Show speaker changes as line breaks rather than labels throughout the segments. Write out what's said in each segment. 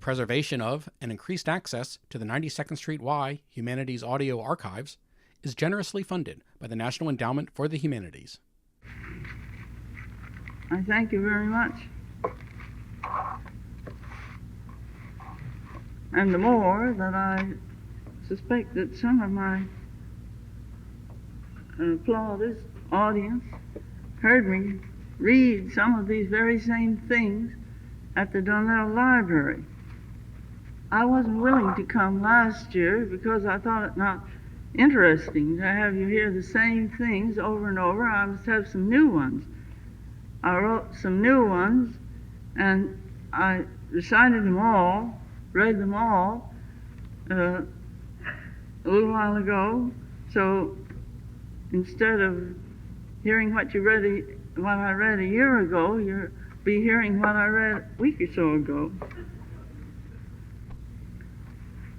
preservation of and increased access to the 92nd Street Y Humanities Audio Archives is generously funded by the National Endowment for the Humanities.
I thank you very much. And the more that I suspect that some of my applauders, audience, heard me read some of these very same things at the Donnell Library. I wasn't willing to come last year because I thought it not interesting to have you hear the same things over and over. I must have some new ones. I wrote some new ones and I recited them all, read them all a little while ago. So instead of hearing what I read a year ago, you'll be hearing what I read a week or so ago.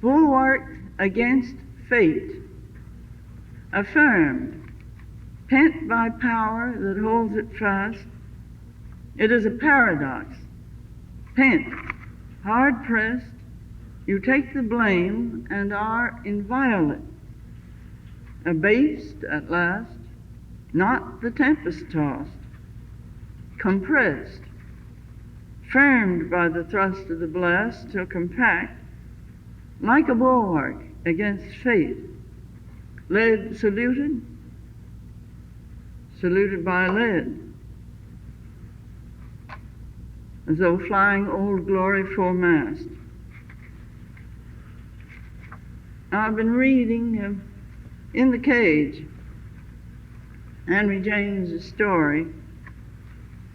Bulwark against fate, affirmed, pent by power that holds it fast. It is a paradox. Pent, hard pressed, you take the blame and are inviolate. Abased at last, not the tempest tossed, compressed, firmed by the thrust of the blast till compact, like a bulwark against fate, lead saluted by lead, as though flying Old Glory foremast. I've been reading In the Cage, Henry James's story,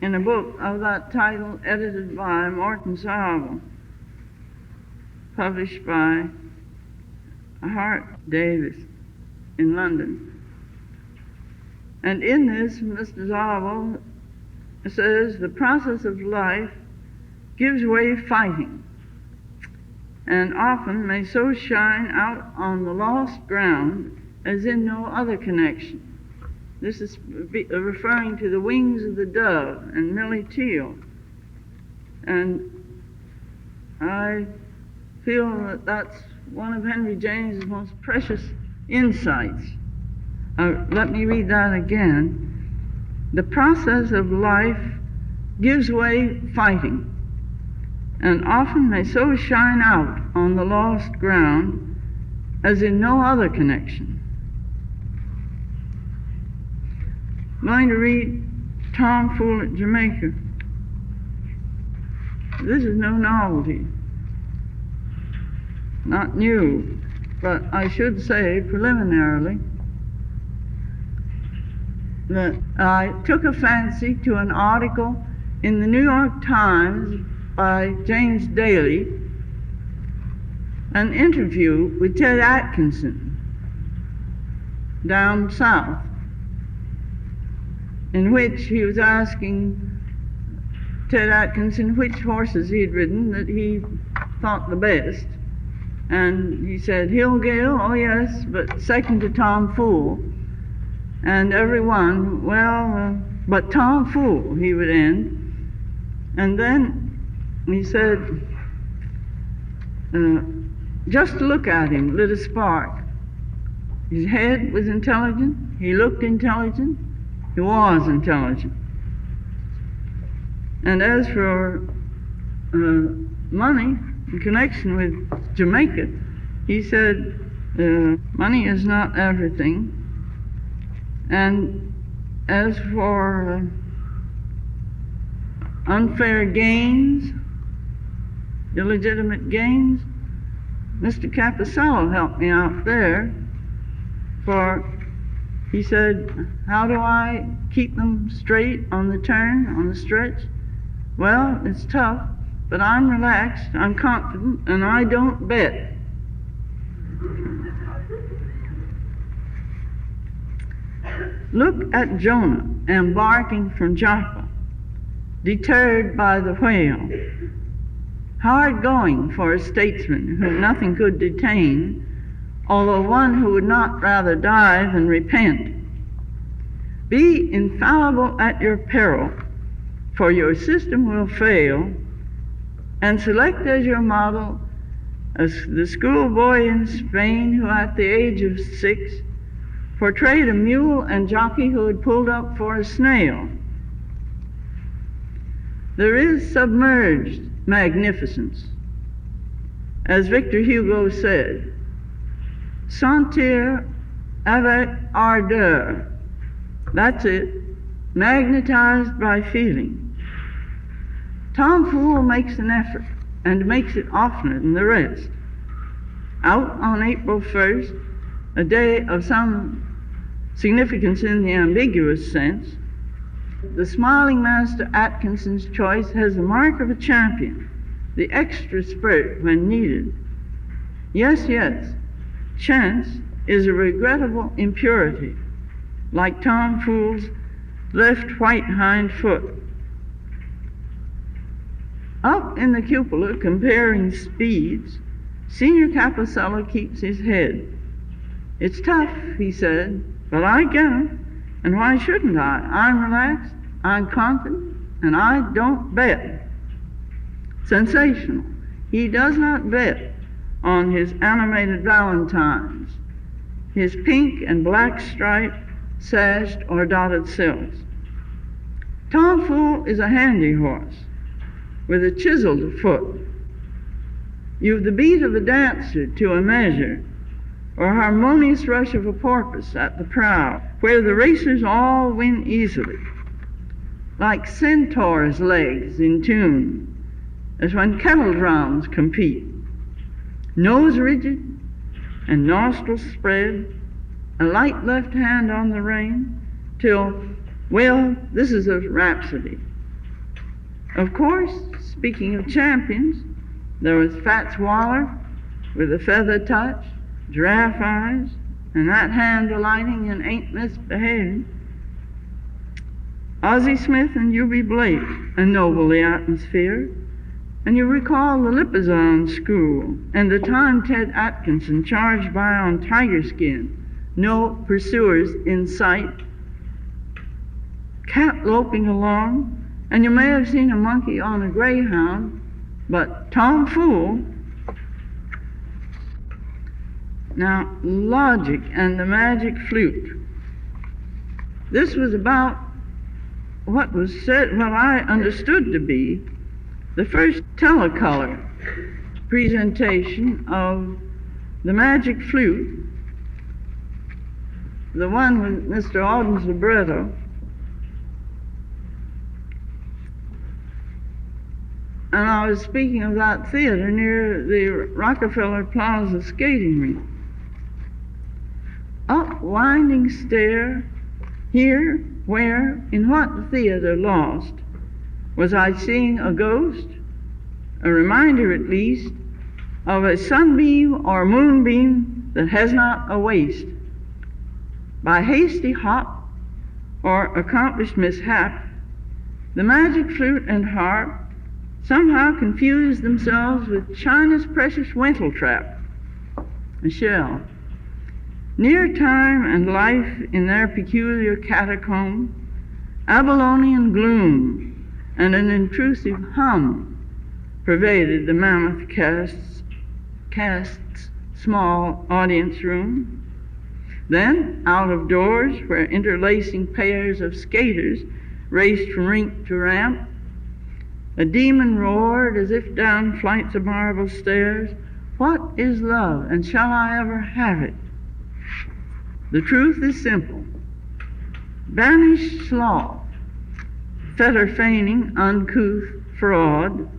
in a book of that title, edited by Morton Saville, published by Hart Davis in London. And in this, Mr. Saville says, the process of life gives way fighting, and often may so shine out on the lost ground as in no other connection. This is referring to the wings of the dove and Millie Teal. And I feel that that's one of Henry James's most precious insights. Let me read that again. The process of life gives way fighting, and often may so shine out on the lost ground as in no other connection. I'm going to read Tom Fool at Jamaica. This is no novelty, not new, but I should say preliminarily that I took a fancy to an article in the New York Times by James Daly, an interview with Ted Atkinson down south, in which he was asking Ted Atkinson which horses he'd ridden that he thought the best. And he said, Hillgale, oh yes, but second to Tom Fool. And everyone, well, but Tom Fool, he would end. And then he said, just to look at him lit a spark. His head was intelligent, he looked intelligent, he was intelligent. And as for money, in connection with Jamaica, he said, money is not everything. And as for unfair gains, illegitimate gains, Mr. Caposello helped me out there, for he said, how do I keep them straight on the turn, on the stretch? Well, it's tough, but I'm relaxed, I'm confident, and I don't bet. Look at Jonah embarking from Joppa, deterred by the whale. Hard going for a statesman whom nothing could detain, although one who would not rather die than repent. Be infallible at your peril, for your system will fail, and select as your model the schoolboy in Spain who at the age of 6 portrayed a mule and jockey who had pulled up for a snail. There is submerged magnificence. As Victor Hugo said, sentir avec ardeur. That's it, magnetized by feeling. Tom Fool makes an effort, and makes it oftener than the rest. Out on April 1st, a day of some significance in the ambiguous sense, the smiling Master Atkinson's choice has the mark of a champion, the extra spurt when needed. Yes, chance is a regrettable impurity, like Tom Fool's left white hind foot. Up in the cupola comparing speeds, Senior Caposello keeps his head. It's tough, he said, but I get 'em, and why shouldn't I? I'm relaxed, I'm confident, and I don't bet. Sensational. He does not bet on his animated valentines, his pink and black striped, sashed or dotted silks. Tom Fool is a handy horse with a chiseled foot. You've the beat of a dancer to a measure, or harmonious rush of a porpoise at the prow, where the racers all win easily, like centaurs' legs in tune, as when kettle drums compete. Nose rigid and nostrils spread, a light left hand on the rein, till, well, this is a rhapsody. Of course, speaking of champions, there was Fats Waller with a feather touch, giraffe eyes, and that hand delighting in ain't misbehaving. Ozzie Smith and Eubie Blake ennoble the atmosphere, and you recall the Lipizzan school and the time Ted Atkinson charged by on tiger skin, no pursuers in sight, cat loping along, and you may have seen a monkey on a greyhound, but Tom Fool. Now, Logic and the Magic Flute. This was about what was said, what I understood to be the first Telecolor presentation of the Magic Flute, the one with Mr. Auden's libretto. And I was speaking of that theater near the Rockefeller Plaza skating rink. Up winding stair, here, where, in what theater lost, was I seeing a ghost, a reminder at least, of a sunbeam or moonbeam that has not a waist. By hasty hop or accomplished mishap, the magic flute and harp somehow confused themselves with China's precious Wenteltrap, a shell. Near time and life in their peculiar catacomb, Babylonian gloom and an intrusive hum pervaded the mammoth cast's small audience room. Then, out of doors, where interlacing pairs of skaters raced from rink to ramp, a demon roared as if down flights of marble stairs, "What is love, and shall I ever have it?" The truth is simple. Banish sloth, fetter-feigning, uncouth fraud.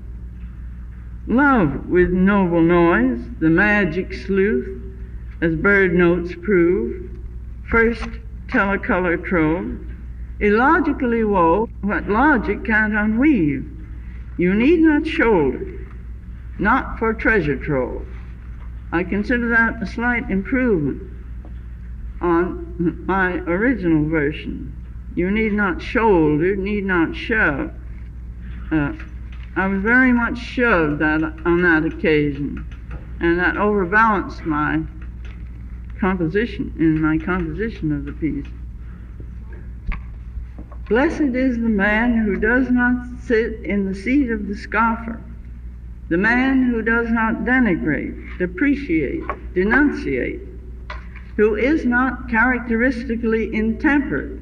Love with noble noise, the magic sleuth, as bird notes prove, first Telecolor trove, illogically wove what logic can't unweave. You need not shoulder, not for treasure trove. I consider that a slight improvement on my original version. You need not shoulder, need not shove. I was very much shoved on that occasion, and that overbalanced my composition, in my composition of the piece. Blessed is the man who does not sit in the seat of the scoffer, the man who does not denigrate, depreciate, denunciate, who is not characteristically intemperate,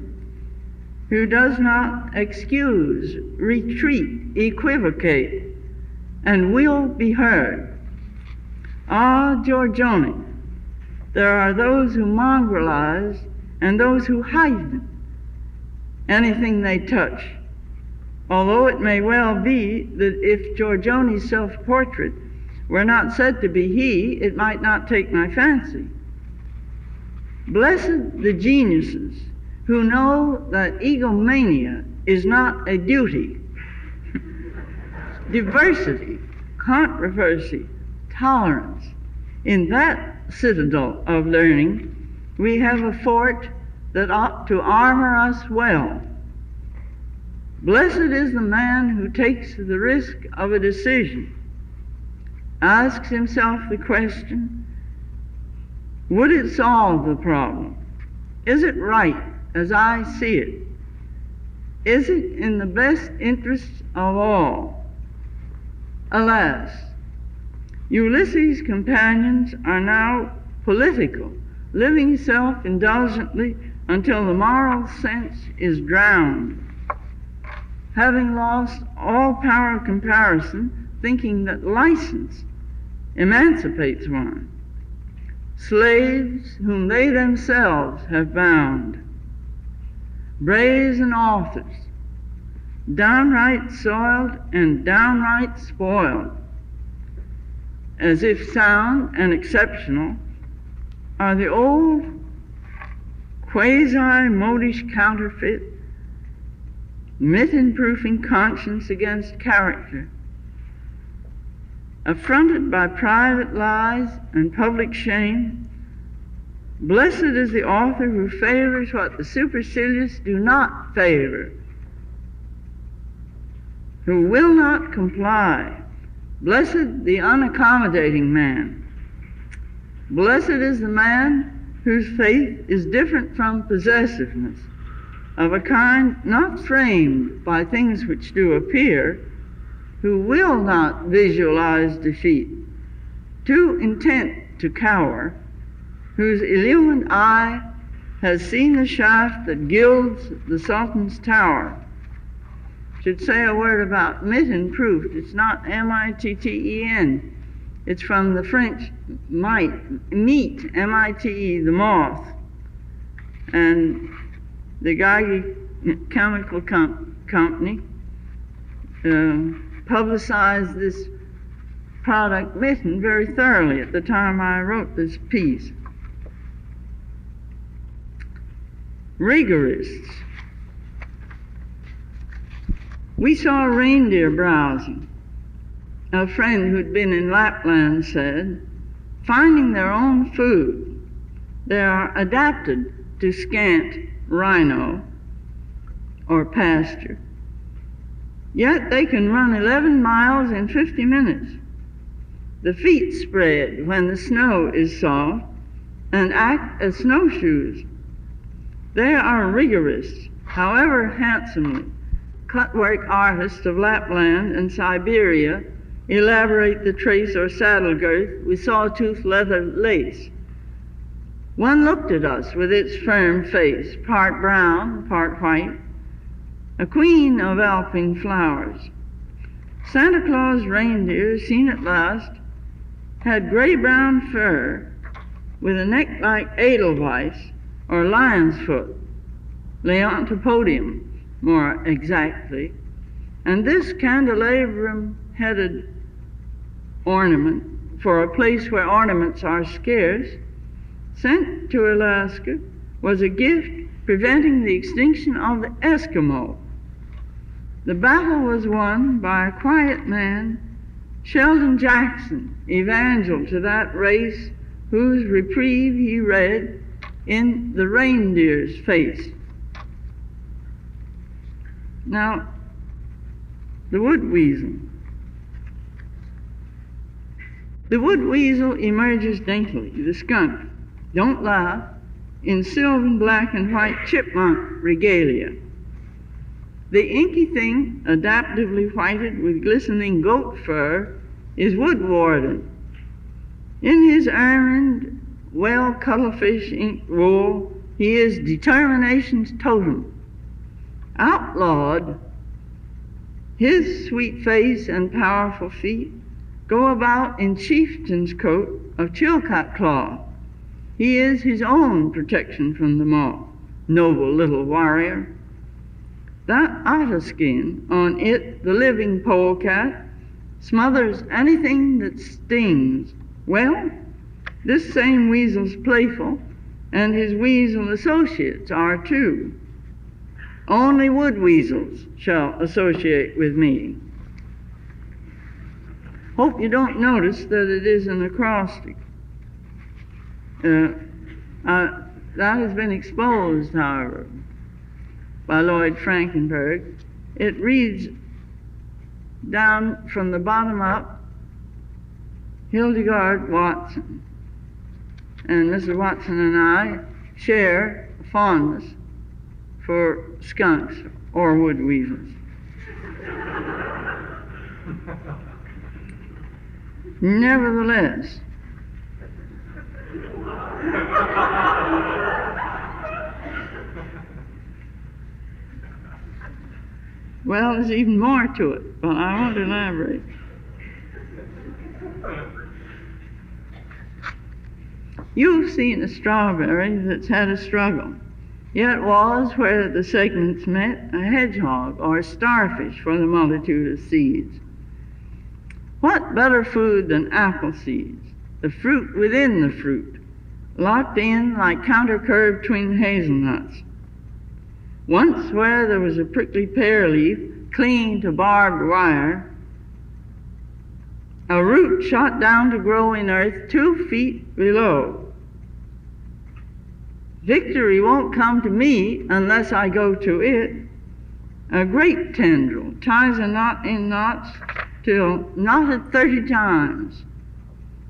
who does not excuse, retreat, equivocate, and will be heard. Ah, Giorgione, there are those who mongrelize and those who heighten anything they touch, although it may well be that if Giorgione's self-portrait were not said to be he, it might not take my fancy. Blessed the geniuses who know that egomania is not a duty. Diversity, controversy, tolerance. In that citadel of learning, we have a fort that ought to armor us well. Blessed is the man who takes the risk of a decision, asks himself the question, would it solve the problem? Is it right as I see it? Is it in the best interests of all? Alas, Ulysses' companions are now political, living self-indulgently until the moral sense is drowned, having lost all power of comparison, thinking that license emancipates one. Slaves whom they themselves have bound, brazen authors, downright soiled and downright spoiled, as if sound and exceptional are the old quasi-modish counterfeit, mitten-proofing conscience against character, affronted by private lies and public shame. Blessed is the author who favors what the supercilious do not favor, who will not comply. Blessed the unaccommodating man. Blessed is the man whose faith is different from possessiveness, of a kind not framed by things which do appear, who will not visualize defeat, too intent to cower, whose illumined eye has seen the shaft that gilds the Sultan's tower. Should say a word about mitten proofed. It's not M-I-T-T-E-N. It's from the French meat, M-I-T-E, the moth. And the Geigy Chemical Company publicized this product mitten very thoroughly at the time I wrote this piece. Rigorists. We saw reindeer browsing. A friend who'd been in Lapland said, finding their own food, they are adapted to scant rhino or pasture. Yet they can run 11 miles in 50 minutes. The feet spread when the snow is soft and act as snowshoes. They are rigorists, however handsomely cutwork artists of Lapland and Siberia elaborate the trace or saddle girth with sawtooth leather lace. One looked at us with its firm face, part brown, part white, a queen of alpine flowers. Santa Claus reindeer, seen at last, had gray-brown fur with a neck like edelweiss or lion's foot, Leontopodium more exactly, and this candelabrum-headed ornament, for a place where ornaments are scarce, sent to Alaska, was a gift preventing the extinction of the Eskimo. The battle was won by a quiet man, Sheldon Jackson, evangel to that race whose reprieve he read in the reindeer's face. Now, the Wood-Weasel. The Wood-Weasel emerges daintily, the skunk, don't laugh, in sylvan black and white chipmunk regalia. The inky thing, adaptively whited with glistening goat fur, is wood warden. In his ermine, well cuttlefish inked wool, he is determination's totem. Outlawed, his sweet face and powerful feet go about in chieftain's coat of chilcot cloth. He is his own protection from the moth, noble little warrior. That otter skin, on it the living polecat, smothers anything that stings. Well, this same weasel's playful, and his weasel associates are too. Only wood-weasels shall associate with me. Hope you don't notice that it is an acrostic. That has been exposed, however, by Lloyd Frankenberg. It reads down from the bottom up, Hildegard Watson. And Mrs. Watson and I share a fondness for skunks or wood weasels. Nevertheless, well, there's even more to it, but I won't elaborate. You've seen a strawberry that's had a struggle, yet was, where the segments met, a hedgehog or a starfish for the multitude of seeds. What better food than apple seeds, the fruit within the fruit, locked in like counter-curved twin hazelnuts? Once, where there was a prickly pear leaf clinging to barbed wire, a root shot down to grow in earth 2 feet below. Victory won't come to me unless I go to it. A grape tendril ties a knot in knots till knotted 30 times.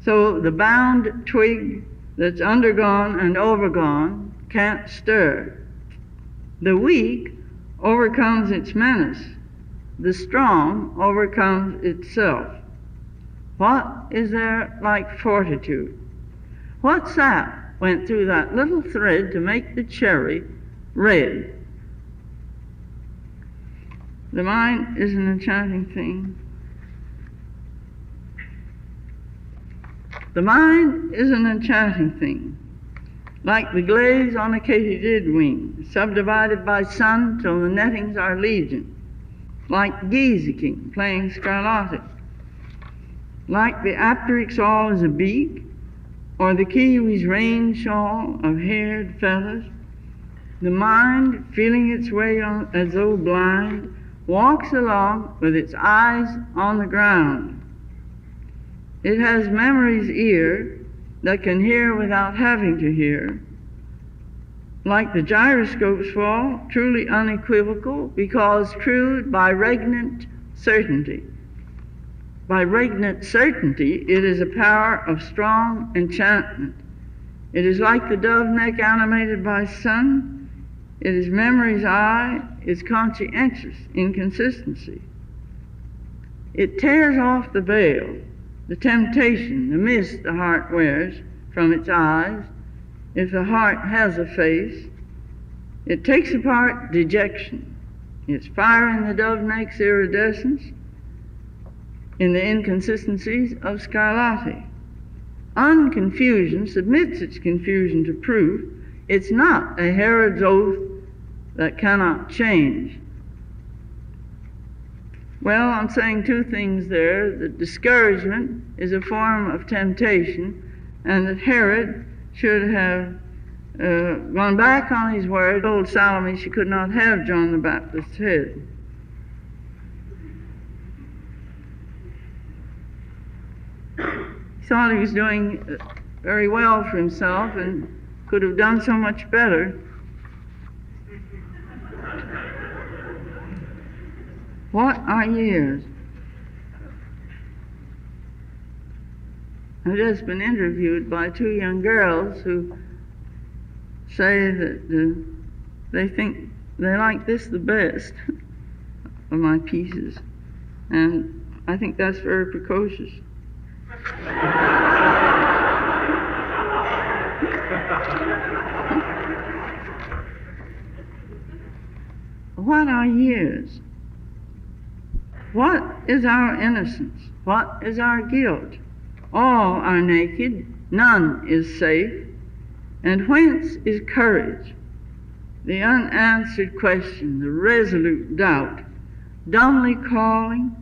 So the bound twig that's undergone and overgone can't stir. The weak overcomes its menace. The strong overcomes itself. What is there like fortitude? What sap went through that little thread to make the cherry red? The mind is an enchanting thing. The mind is an enchanting thing, like the glaze on a katydid wing, subdivided by sun till the nettings are legion, like Gieseking playing scarlatte, like the apteryx all is a beak, or the kiwi's rain shawl of haired feathers. The mind, feeling its way on, as though blind, walks along with its eyes on the ground. It has memory's ear that can hear without having to hear. Like the gyroscope's fall, truly unequivocal, because true by regnant certainty. By regnant certainty, it is a power of strong enchantment. It is like the dove neck animated by sun. It is memory's eye, its conscientious inconsistency. It tears off the veil, the temptation, the mist the heart wears from its eyes, if the heart has a face. It takes apart dejection. It's firing the dove neck's iridescence in the inconsistencies of scarlatti. Unconfusion submits its confusion to proof. It's not a Herod's oath that cannot change. Well, I'm saying 2 things there, that discouragement is a form of temptation, and that Herod should have gone back on his word, told Salome she could not have John the Baptist's head. He thought he was doing very well for himself and could have done so much better. What are years? I've just been interviewed by 2 young girls who say that they think they like this the best of my pieces, and I think that's very precocious. What are years? What is our innocence? What is our guilt? All are naked, none is safe. And whence is courage? The unanswered question, the resolute doubt, dumbly calling,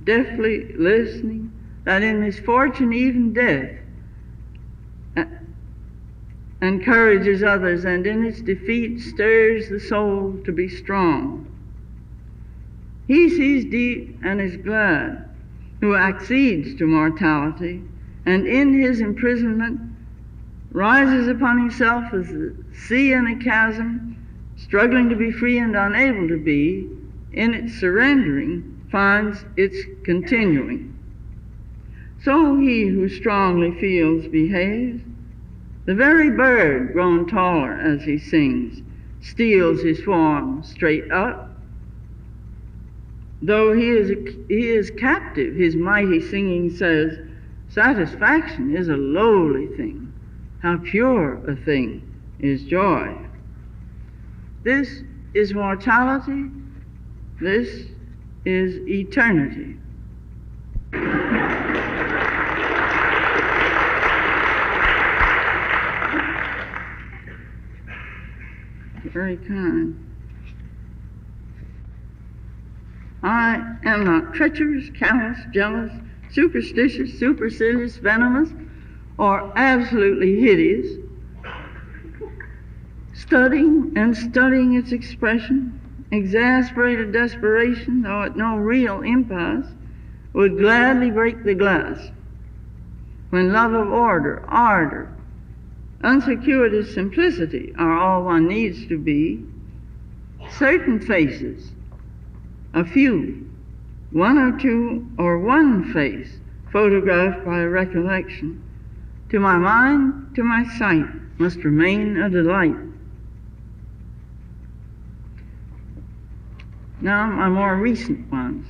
deftly listening, that in misfortune, even death, encourages others, and in its defeat stirs the soul to be strong. He sees deep and is glad, who accedes to mortality, and in his imprisonment rises upon himself as the sea in a chasm, struggling to be free and unable to be, in its surrendering finds its continuing. So he who strongly feels behaves. The very bird, grown taller as he sings, steals his form straight up. Though he is captive, his mighty singing says, satisfaction is a lowly thing. How pure a thing is joy. This is mortality. This is eternity. Very kind. I am not treacherous, callous, jealous, superstitious, supercilious, venomous, or absolutely hideous. Studying and studying its expression, exasperated desperation, though at no real impasse, would gladly break the glass. When love of order, ardor, uncircuitous simplicity are all one needs to be, certain faces, a few, one or two, or one face photographed by recollection, to my mind, to my sight, must remain a delight. Now my more recent ones.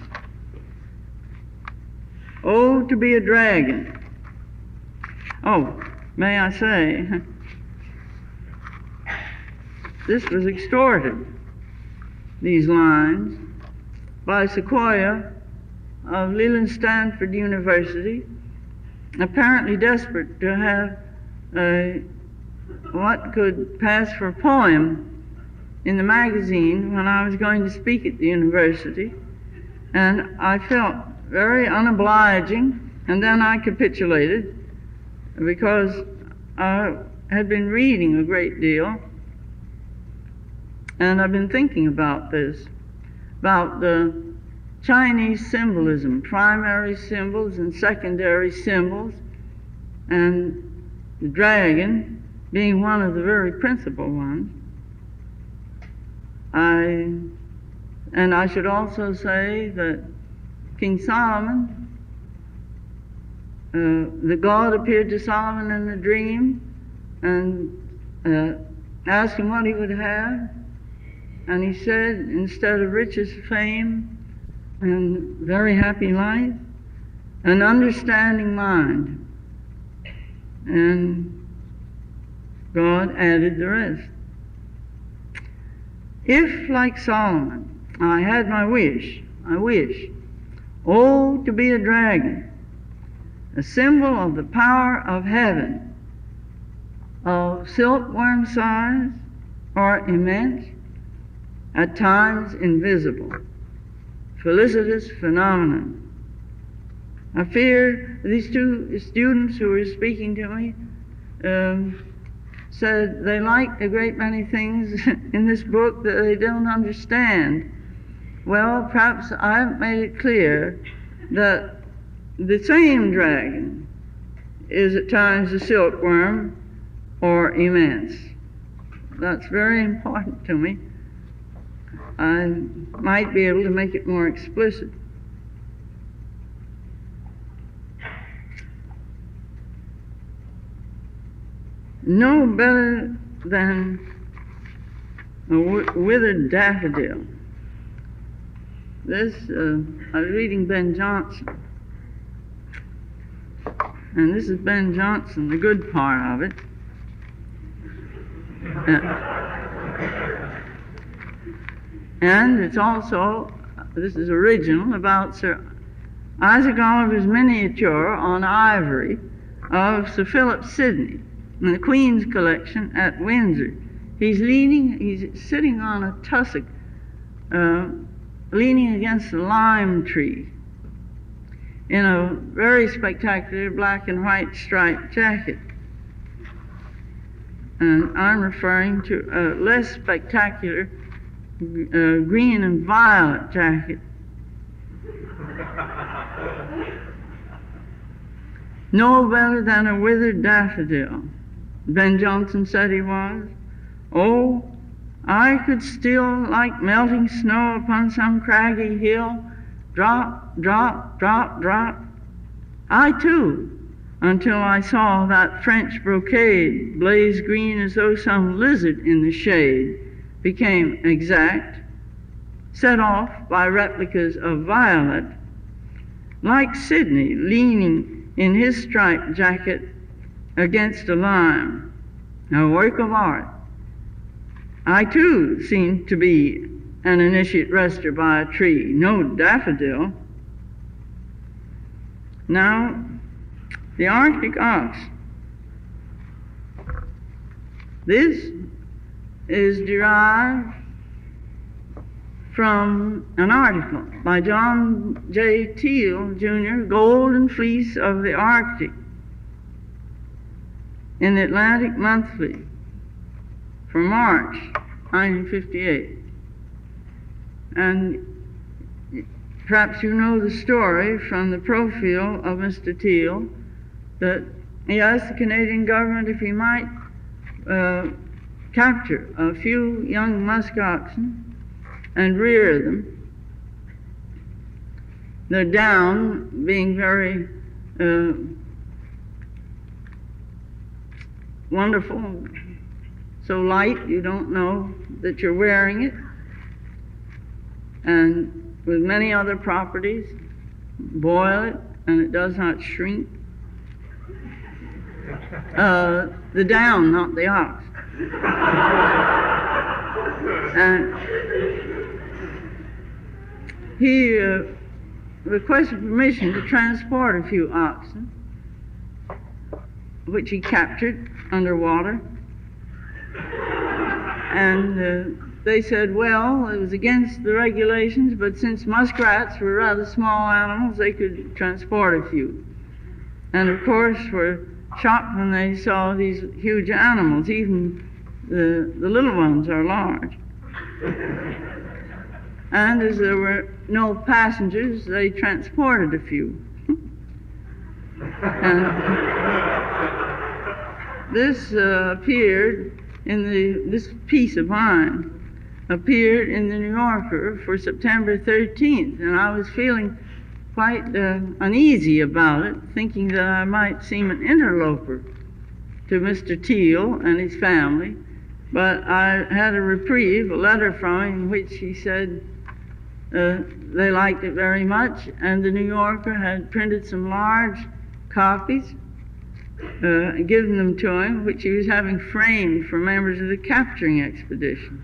Oh, to be a dragon. Oh, may I say, this was extorted, these lines, by Sequoia of Leland Stanford University, apparently desperate to have what could pass for a poem in the magazine when I was going to speak at the university, and I felt very unobliging, and then I capitulated because I had been reading a great deal, and I've been thinking about this, about the Chinese symbolism, primary symbols and secondary symbols, and the dragon being one of the very principal ones. And I should also say that King Solomon, the God appeared to Solomon in a dream and asked him what he would have, and he said, instead of riches, fame, and very happy life, an understanding mind. And God added the rest. If, like Solomon, I had my wish, I wish, oh, to be a dragon, a symbol of the power of heaven, of silkworm size or immense, at times invisible, felicitous phenomenon. I fear these two students who were speaking to me said they liked a great many things in this book that they don't understand. Well, perhaps I haven't made it clear that the same dragon is at times a silkworm or immense. That's very important to me. I might be able to make it more explicit. No better than a withered daffodil. This, I was reading Ben Jonson. and this is Ben Jonson, the good part of it. And it's also, this is original, about Sir Isaac Oliver's miniature on ivory of Sir Philip Sidney in the Queen's collection at Windsor. He's sitting on a tussock, leaning against a lime tree in a very spectacular black and white striped jacket. And I'm referring to a less spectacular green and violet jacket. No better than a withered daffodil, Ben Jonson said he was. Oh, I could still, like melting snow upon some craggy hill, drop, drop, drop, drop. I too, until I saw that French brocade blaze green as though some lizard in the shade, became exact, set off by replicas of violet, like Sidney leaning in his striped jacket against a lime, a work of art. I too seemed to be an initiate rester by a tree, no daffodil. Now, the Arctic ox. This is derived from an article by John J. Teal, Jr., Golden Fleece of the Arctic, in the Atlantic Monthly for March 1958. And perhaps you know the story from the profile of Mr. Teal that he asked the Canadian government if he might capture a few young musk oxen and rear them, their down being very wonderful, so light you don't know that you're wearing it, and with many other properties. Boil it and it does not shrink. The down, not the ox. And he requested permission to transport a few oxen, which he captured underwater. And they said, well, it was against the regulations, but since muskrats were rather small animals, they could transport a few. And of course, were shocked when they saw these huge animals. Even the little ones are large. And as there were no passengers, they transported a few. And this appeared in this piece of mine appeared in the New Yorker for September 13th, and I was feeling quite uneasy about it, thinking that I might seem an interloper to Mr. Teal and his family. But I had a reprieve, a letter from him, in which he said they liked it very much, and the New Yorker had printed some large copies, given them to him, which he was having framed for members of the capturing expedition.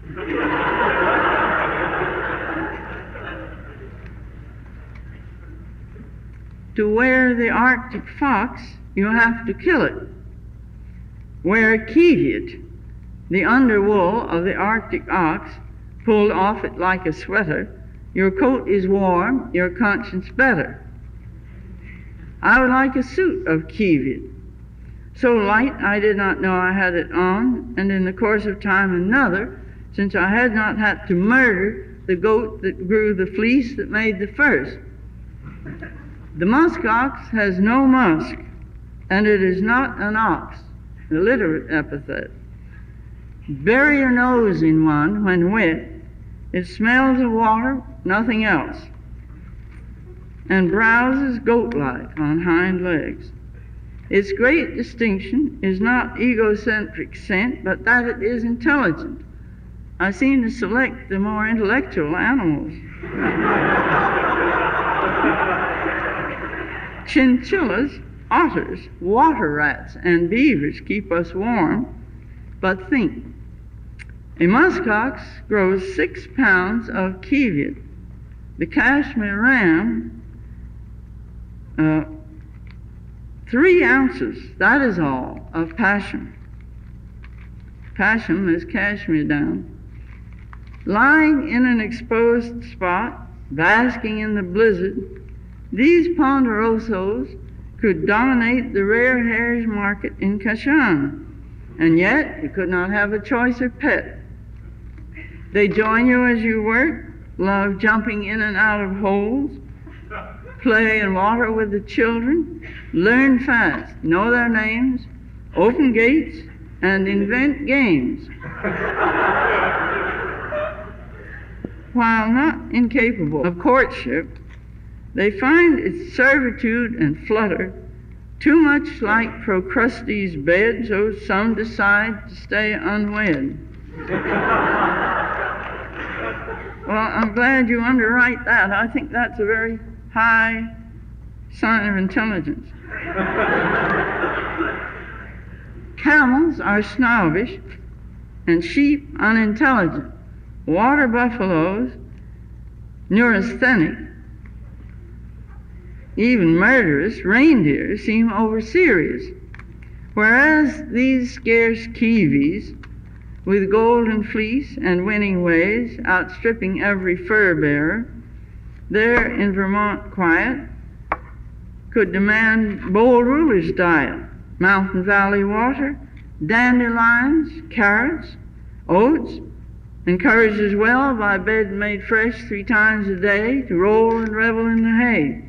To wear the Arctic fox, you have to kill it. Wear Keviot, the underwool of the Arctic ox, pulled off it like a sweater. Your coat is warm, your conscience better. I would like a suit of Keviot, so light I did not know I had it on, and in the course of time another, since I had not had to murder the goat that grew the fleece that made the first. The musk ox has no musk, and it is not an ox, the literate epithet. Bury your nose in one when wet, it smells of water, nothing else, and browses goat-like on hind legs. Its great distinction is not egocentric scent, but that it is intelligent. I seem to select the more intellectual animals. Chinchillas otters, water rats, and beavers keep us warm. But think, a muskox grows 6 pounds of kievit. The Kashmir ram, 3 ounces, that is all, of passion. Passion is cashmere down. Lying in an exposed spot, basking in the blizzard, these ponderosos could dominate the rare hares market in Kashan, and yet you could not have a choicer pet. They join you as you work, love jumping in and out of holes, play in water with the children, learn fast, know their names, open gates, and invent games. While not incapable of courtship, they find its servitude and flutter too much like Procrustes' bed, so some decide to stay unwed. Well, I'm glad you underwrite that. I think that's a very high sign of intelligence. Camels are snobbish and sheep unintelligent. Water buffaloes neurasthenic. Even murderous reindeer seem over-serious, whereas these scarce kiwis, with golden fleece and winning ways, outstripping every fur-bearer, there in Vermont quiet, could demand bold ruler's diet, mountain valley water, dandelions, carrots, oats, encouraged as well by bed made fresh 3 times a day to roll and revel in the hay.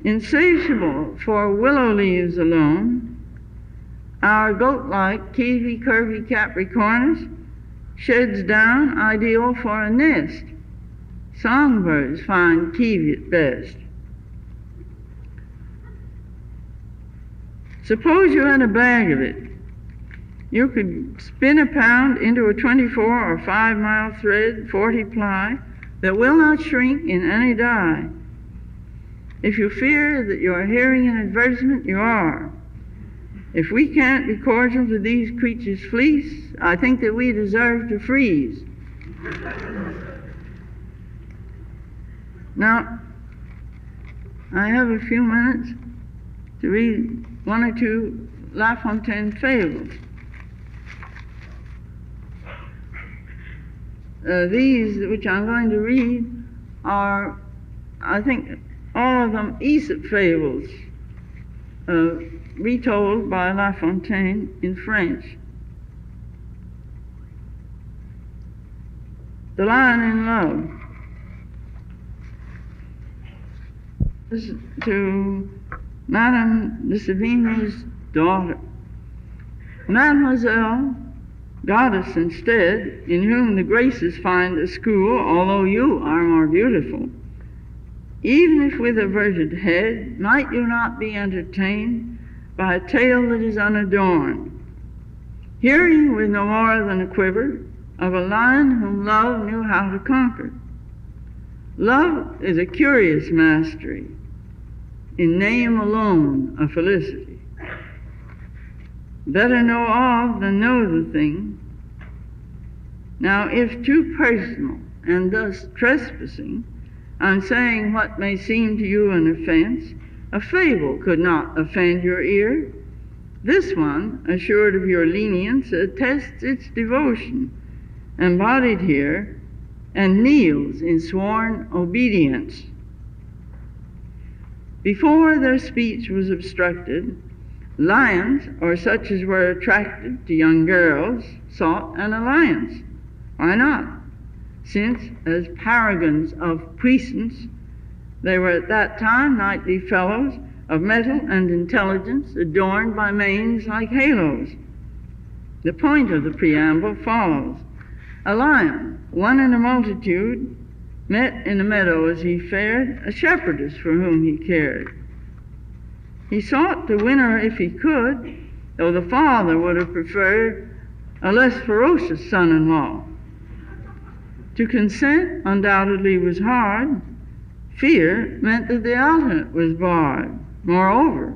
Insatiable for willow leaves alone, our goat-like kiwi curvy capricornus sheds down ideal for a nest. Songbirds find kiwi at best. Suppose you had a bag of it. You could spin a pound into a 24 or 5 mile thread, 40 ply, that will not shrink in any dye. If you fear that you are hearing an advertisement, you are. If we can't be cordial to these creatures' fleece, I think that we deserve to freeze. Now, I have a few minutes to read 1 or 2 La Fontaine fables. These, which I'm going to read, are, I think, all of them Aesop fables, retold by La Fontaine in French. The Lion in Love. This is to Madame de Sévigné's daughter. Mademoiselle, goddess instead, in whom the Graces find a school, although you are more beautiful, even if with averted head, might you not be entertained by a tale that is unadorned, hearing with no more than a quiver of a lion whom love knew how to conquer. Love is a curious mastery, in name alone a felicity. Better know of than know the thing. Now, if too personal and thus trespassing, I'm saying what may seem to you an offense, a fable could not offend your ear. This one, assured of your lenience, attests its devotion, embodied here, and kneels in sworn obedience. Before their speech was obstructed, lions, or such as were attracted to young girls, sought an alliance. Why not? Since, as paragons of puissance, they were at that time knightly fellows of metal and intelligence, adorned by manes like halos. The point of the preamble follows. A lion, one in a multitude, met in a meadow as he fared a shepherdess for whom he cared. He sought to win her if he could, though the father would have preferred a less ferocious son-in-law. To consent undoubtedly was hard. Fear meant that the alternate was barred. moreover,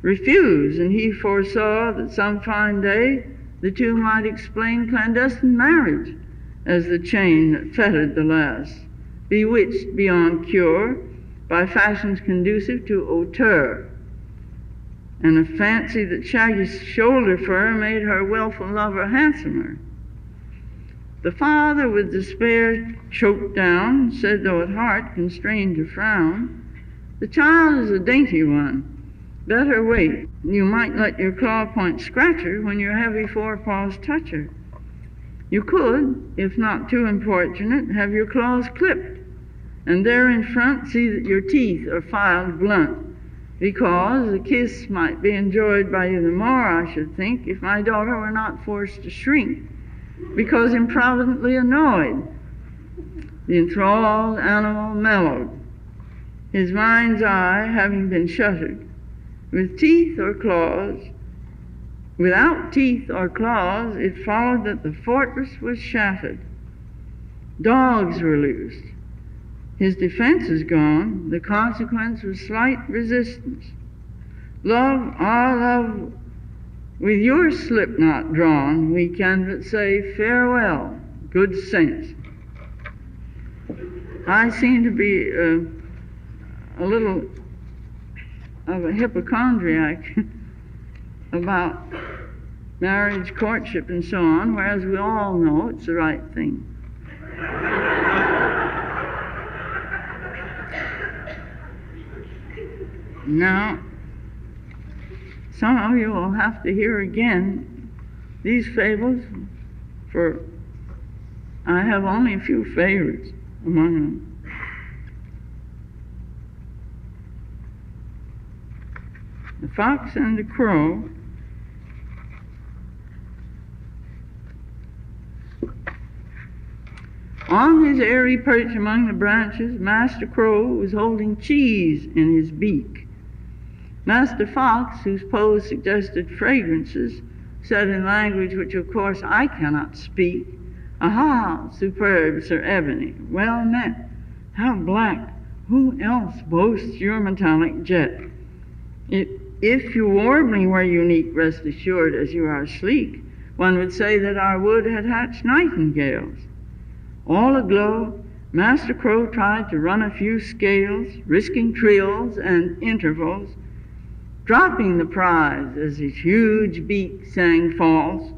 refused, and he foresaw that some fine day the two might explain clandestine marriage as the chain that fettered the last, bewitched beyond cure by fashions conducive to hauteur, and a fancy that shaggy shoulder fur made her willful lover handsomer. The father, with despair choked down, said, though at heart constrained to frown, "The child is a dainty one. Better wait. You might let your claw point scratch her when your heavy forepaws touch her. You could, if not too importunate, have your claws clipped, and there in front see that your teeth are filed blunt, because a kiss might be enjoyed by you the more, I should think, if my daughter were not forced to shrink, because improvidently annoyed." The enthralled animal mellowed, his mind's eye having been shuttered. Without teeth or claws, it followed that the fortress was shattered. Dogs were loosed. His defenses gone, the consequence was slight resistance. Love, our love, with your slip knot drawn, we can but say farewell, good sense. I seem to be a little of a hypochondriac about marriage, courtship, and so on, whereas we all know it's the right thing. Now, some of you will have to hear again these fables, for I have only a few favorites among them. The Fox and the Crow. On his airy perch among the branches, Master Crow was holding cheese in his beak. Master Fox, whose pose suggested fragrances, said in language which of course I cannot speak, "Aha, superb Sir Ebony, well met. How black, who else boasts your metallic jet? If your warbling were unique, rest assured, as you are sleek, one would say that our wood had hatched nightingales." All aglow, Master Crow tried to run a few scales, risking trills and intervals, dropping the prize as his huge beak sang false.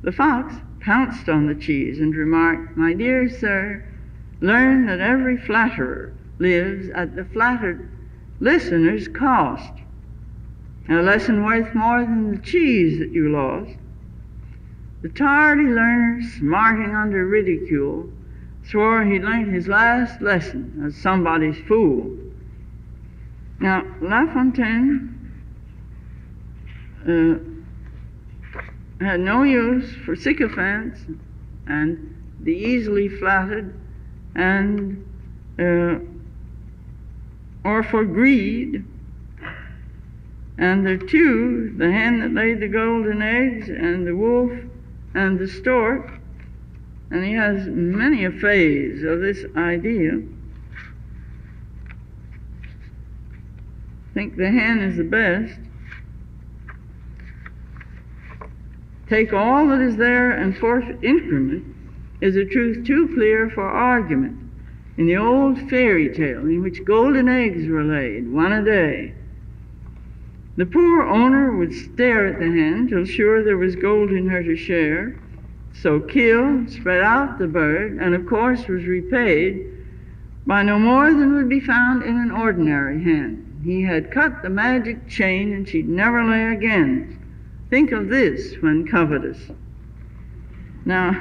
The Fox pounced on the cheese and remarked, "My dear sir, learn that every flatterer lives at the flattered listener's cost. A lesson worth more than the cheese that you lost." The tardy learner, smarting under ridicule, swore he'd learned his last lesson as somebody's fool. Now, La Fontaine had no use for sycophants and the easily flattered, and or for greed. And there too, the hen that laid the golden eggs, and the wolf, and the stork, and he has many a phase of this idea. I think the hen is the best. Take all that is there and forfeit increment is a truth too clear for argument. In the old fairy tale in which golden eggs were laid, one a day, the poor owner would stare at the hen till sure there was gold in her to share, so killed, spread out the bird, and of course was repaid by no more than would be found in an ordinary hen. He had cut the magic chain and she'd never lay again. Think of this when covetous. Now,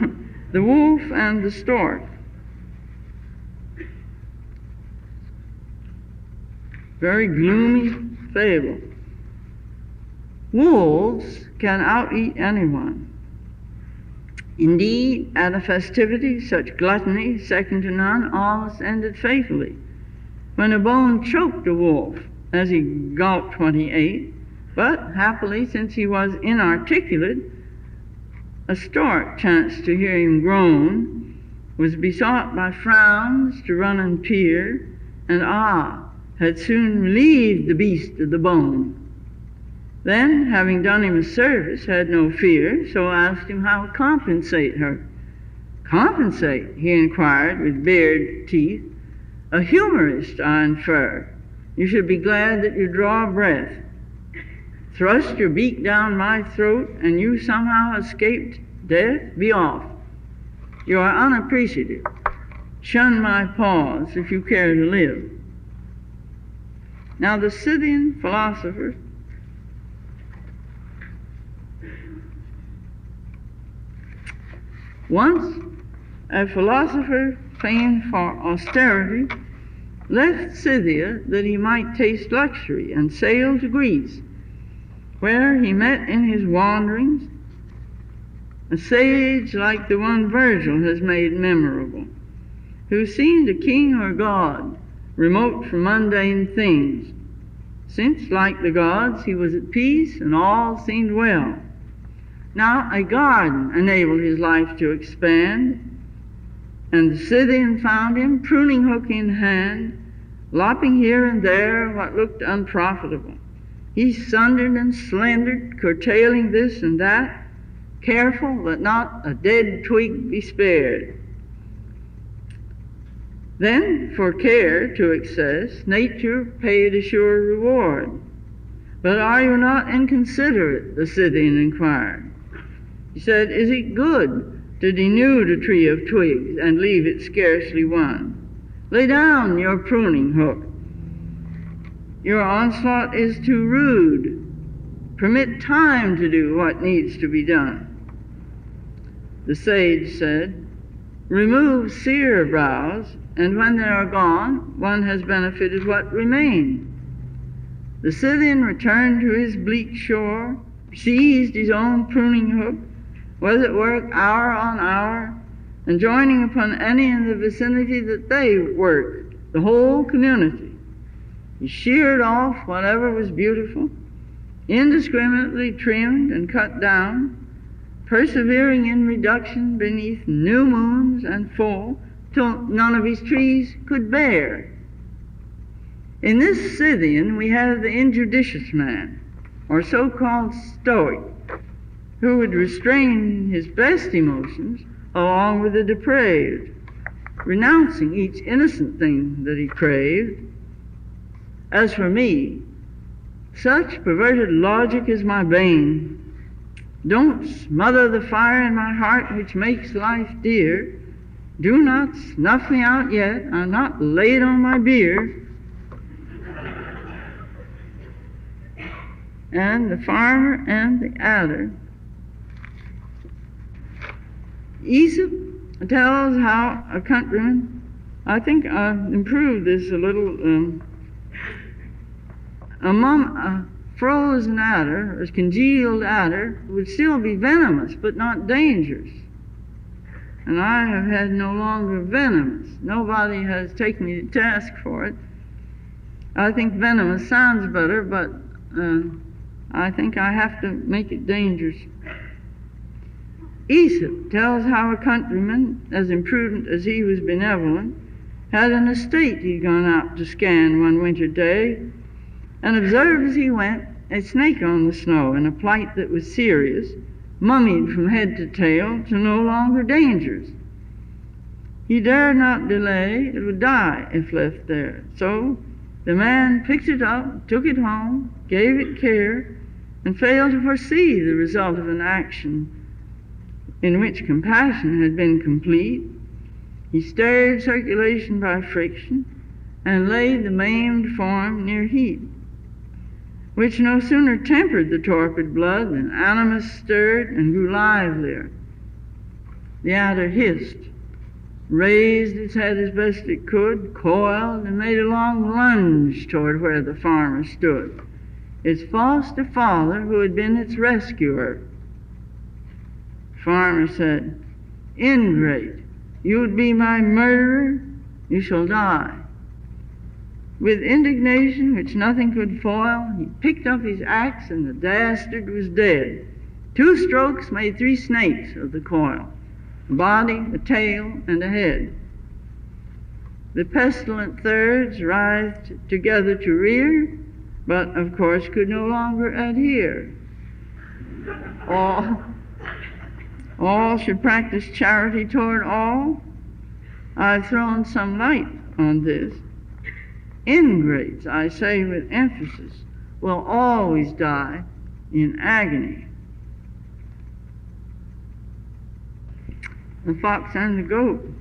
the wolf and the stork. Very gloomy fable. Wolves can out-eat anyone. Indeed, at a festivity, such gluttony, second to none, almost ended fatally. When a bone choked a wolf as he gulped what he ate, but happily, since he was inarticulate, a stork chanced to hear him groan, was besought by frowns to run and peer, and had soon relieved the beast of the bone. Then, having done him a service, had no fear, so asked him how to compensate her. Compensate, he inquired with bared teeth. A humorist, I infer. You should be glad that you draw breath. Thrust your beak down my throat, and you somehow escaped death? Be off. You are unappreciative. Shun my paws if you care to live. Now the Scythian philosopher once a philosopher famed for austerity left Scythia that he might taste luxury and sailed to Greece, where he met in his wanderings a sage like the one Virgil has made memorable, who seemed a king or god, remote from mundane things, since, like the gods, he was at peace and all seemed well. Now a garden enabled his life to expand, and the Scythian found him, pruning hook in hand, lopping here and there what looked unprofitable. He sundered and slendered, curtailing this and that, careful that not a dead twig be spared. Then, for care to excess, nature paid a sure reward. But are you not inconsiderate? The Scythian inquired. He said, is it good to denude a tree of twigs and leave it scarcely one? Lay down your pruning hook. Your onslaught is too rude. Permit time to do what needs to be done. The sage said, remove sere brows, and when they are gone, one has benefited what remained. The Scythian returned to his bleak shore, seized his own pruning hook, was at work hour on hour, and joining upon any in the vicinity that they worked, the whole community. He sheared off whatever was beautiful, indiscriminately trimmed and cut down, persevering in reduction beneath new moons and full, till none of his trees could bear. In this Scythian we have the injudicious man, or so-called stoic, who would restrain his best emotions along with the depraved, renouncing each innocent thing that he craved. As for me, such perverted logic is my bane. Don't smother the fire in my heart which makes life dear. Do not snuff me out yet, I'm not laid on my bier. And the farmer and the adder. Aesop tells how a countryman, I think I improved this a little, a frozen adder, or congealed adder, would still be venomous, but not dangerous. And I have had no longer venomous. Nobody has taken me to task for it. I think venomous sounds better, but I think I have to make it dangerous. Aesop tells how a countryman, as imprudent as he was benevolent, had an estate he'd gone out to scan one winter day, and observed as he went a snake on the snow in a plight that was serious, mummied from head to tail to no longer dangerous. He dared not delay, it would die if left there. So the man picked it up, took it home, gave it care, and failed to foresee the result of an action in which compassion had been complete. He stirred circulation by friction and laid the maimed form near heat, which no sooner tempered the torpid blood than animus stirred and grew livelier. The adder hissed, raised its head as best it could, coiled, and made a long lunge toward where the farmer stood, its foster father who had been its rescuer. The farmer said, ingrate, you would be my murderer, you shall die. With indignation which nothing could foil, he picked up his axe, and the dastard was dead. 2 strokes made 3 snakes of the coil, a body, a tail, and a head. The pestilent thirds writhed together to rear, but of course could no longer adhere. All should practice charity toward all. I've thrown some light on this. Ingrates, I say with emphasis, will always die in agony. The Fox and the Goat.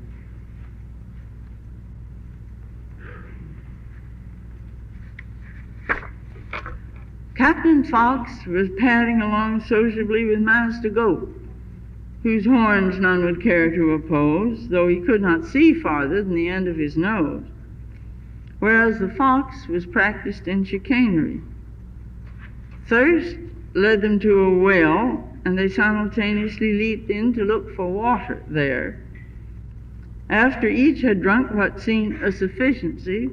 Captain Fox was padding along sociably with Master Goat, whose horns none would care to oppose, though he could not see farther than the end of his nose, whereas the fox was practiced in chicanery. Thirst led them to a well, and they simultaneously leaped in to look for water there. After each had drunk what seemed a sufficiency,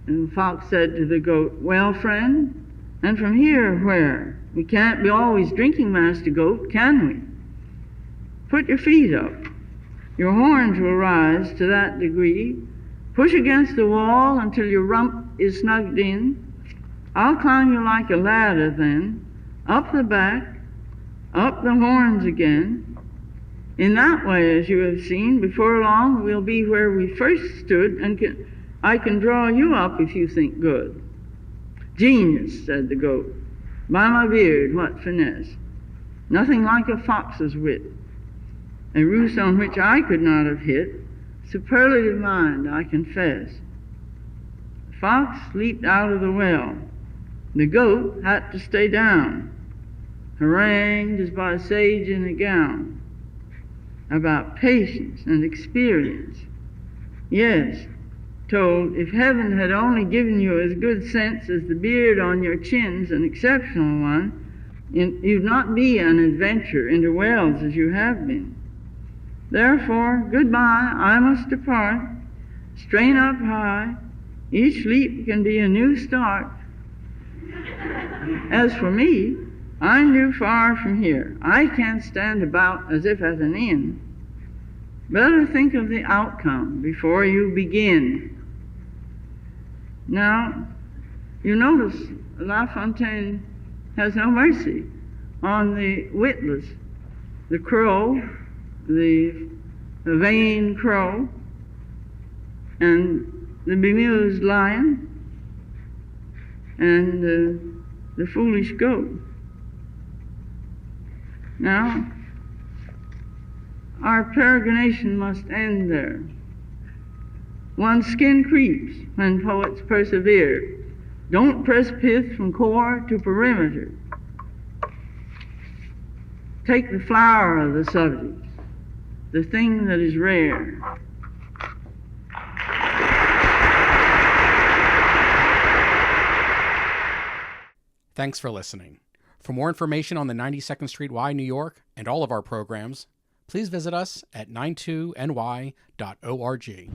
and the fox said to the goat, "Well, friend, and from here where? We can't be always drinking, Master Goat, can we? Put your feet up. Your horns will rise to that degree. Push against the wall until your rump is snugged in. I'll climb you like a ladder then, up the back, up the horns again. In that way, as you have seen, before long we'll be where we first stood, and I can draw you up if you think good." "Genius," said the goat. "By my beard, what finesse! Nothing like a fox's wit. A ruse on which I could not have hit. Superlative mind, I confess." The fox leaped out of the well. The goat had to stay down, harangued as by a sage in a gown, about patience and experience. Yes, told, if heaven had only given you as good sense as the beard on your chin's an exceptional one, you'd not be an adventurer into wells as you have been. Therefore, goodbye, I must depart. Strain up high. Each leap can be a new start. As for me, I'm too far from here. I can't stand about as if at an inn. Better think of the outcome before you begin. Now, you notice La Fontaine has no mercy on the witless, the crow, the vain crow, and the bemused lion, and the foolish goat. Now, our peregrination must end there. One's skin creeps when poets persevere. Don't press pith from core to perimeter. Take the flower of the subject, the thing that is rare.
Thanks for listening. For more information on the 92nd Street Y, New York, and all of our programs, please visit us at 92ny.org.